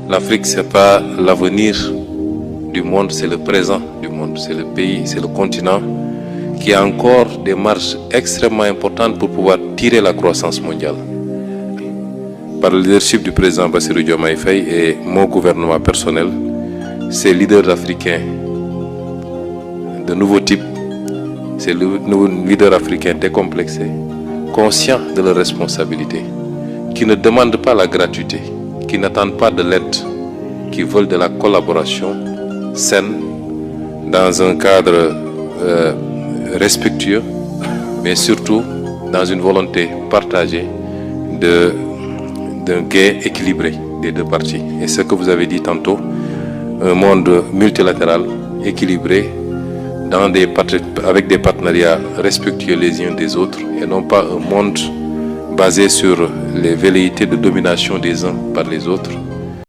L'Afrique, c'est pas l'avenir du monde, c'est le présent du monde. C'est le pays, c'est le continent qui a encore des marges extrêmement importantes pour pouvoir tirer la croissance mondiale. Par le leadership du président Bassirou Diomaye Faye et mon gouvernement personnel, ces leaders africains de nouveau type, ces leaders africains décomplexés, conscients de leurs responsabilités, qui ne demandent pas la gratuité, qui n'attendent pas de l'aide, qui veulent de la collaboration saine, dans un cadre respectueux, mais surtout dans une volonté partagée d'un gain équilibré des deux parties. Et ce que vous avez dit tantôt, un monde multilatéral, équilibré, avec des partenariats respectueux les uns des autres, et non pas un monde basé sur les velléités de domination des uns par les autres,